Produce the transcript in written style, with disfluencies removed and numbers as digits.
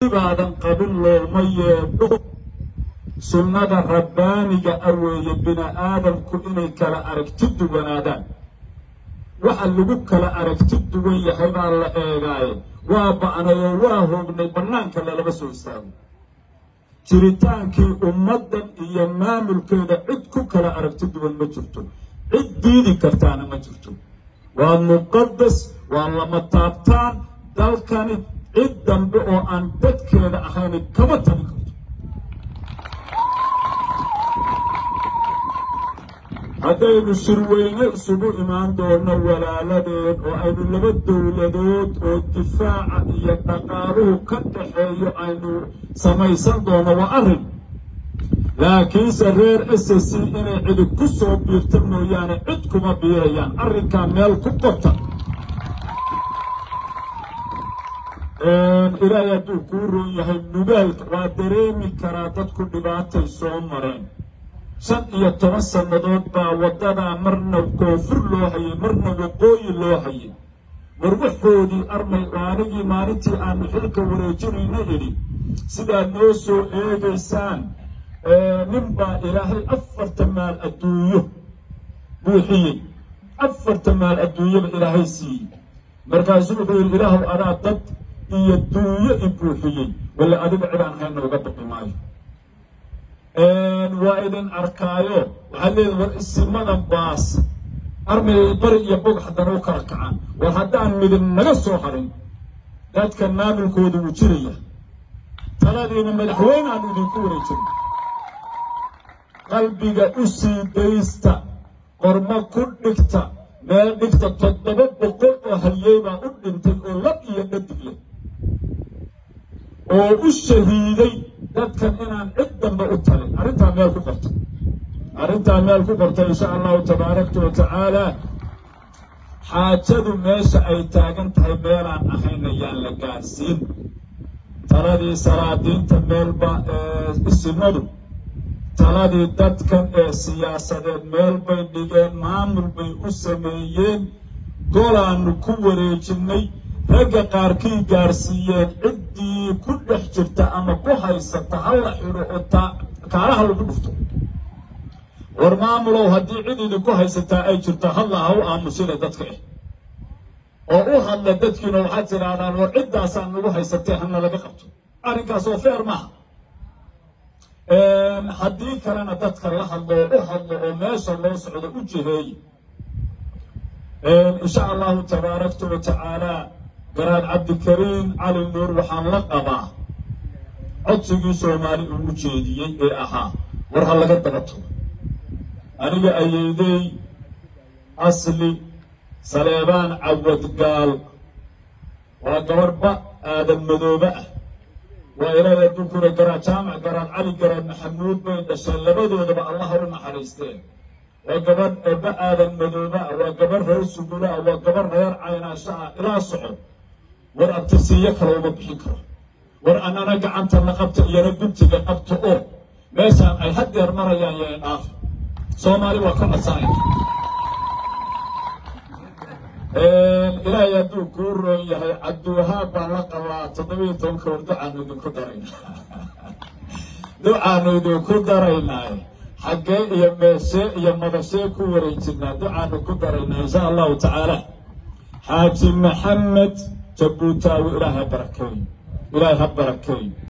بعد قبل ما يبدو سنة ربانية أوي بنا آدم كإني كلا أركتد ونادان وحلقوا كلا أركتد ويحيب على إيغاي وابعنا يواهو من البنان كلا لبسوا يستاهو جريتان كي أمدا يمام الكيدة عدكو كلا أركتد والمجرتو عد ديني كرتانا مجرتو والمقدس والمطابتان دالكاني عدن بقو أن بدكيدا أخاني كما تنكرتو هذين الشروين سبوا إيمان دون ولا لدين وأين لبد ولدود والدفاع يتقارو كتحي أينو سميسان دون وأرن لكن سرير أساسي إن عد كسو بيرتمنو يعني عدكما بيريان أرن كامل كبطا إلا يدو كورو يهي نبالك ودريمي كراتتكو دباتي سومرين shan iyo toban sannadood baa waddadaa marna koonfur loo hayay marna waqooyi loo hayay warwaxoodii armay aanigii maalintii aanu xilka wareejinayna idhi sidaad noo soo eegaysaan ninbaa ilaahay 4 maal adduunyo buuxiyey 4 maal adduunyaba ilaahay siiyey markaasuu wuxuu yidhi ilaahow adaa dad iyo duunyo i buuxiyey walla adiga cidaan ahayn nooga baqi maayo وإذن أركايو وحلين والإسماء باس أرمي بري يبوك حتى نوكا ركعان وحدان من النغسو حرين ذات كان نامل كود وجرية تلادين من الحوين عن ذكوري قلبي أسي ديستا قرما كل نكتا ما نكتا تطبب بقوة وحليما أدن تقول لك يندقلي والشهيدي dadkan inaan cid dambe u talin arrintaa meel ku qorta insha allahu tabaaraka wa tacaala xaajadu meesha ay taagan tahay meelaan ahayn ayaan la gaarsiin taladii salaadiinta meelba isimadu taladii dadkan ee siyaasadeed meel bay dhigeen maamul bay u sameeyeen golaannu ku wareejinay ragga qaarkii gaarsiiyeen ciddii ku dhex jirta ama ku haysata halla xidho oo kaalaha lagu dhufto war maamulow haddii cid idinku haysataa ay jirto halla ha u aamusina dadka oo u hadla dadkiina waxaad tidhaahdaan war ciddaasaan nagu haysatee hana laga qabto arrinkaas oo feer maaha haddii kalena dadka la hadlo oo u hadlo oo meesha loo socdo u jiheeye insha allahu tabaaraka wa tacaala garaad cabdikariin cali nuur waxaan la qabaa codsigii soomaali uu jeediyey ee ahaa war ha laga daba tago aniga ayeeday asli saleebaan cawad gaal waa gabarba aadan madoobe ah waa ilaahay dunkura garaad jaamac garaad cali garaad maxamuud bay dhasheen labadoodaba allah u naxariisteen waa gabadh eebba aadan madoobe ah waa gabarh reer sugula ah waa gabarh reer caynaasho ah ilaa soco war abtirsiiyo kale uma bixin karo war annana gacanta la qabta iyana guntiga qabto oo meeshaan ay haddeer marayaan yeen dhaaf soomaali waa ka codsanaya ilaahay hadduu kuu roon yahay cabdiwahaab baan la qabaa 17 war ducaanu idinku daraynaaye xaggee iyo meeshee iyo madashee ku wareejinaa ducaanu ku daraynaa insha allahu tacaala xaaji maxamed جبوتا وإلهي بركين إلهي بركين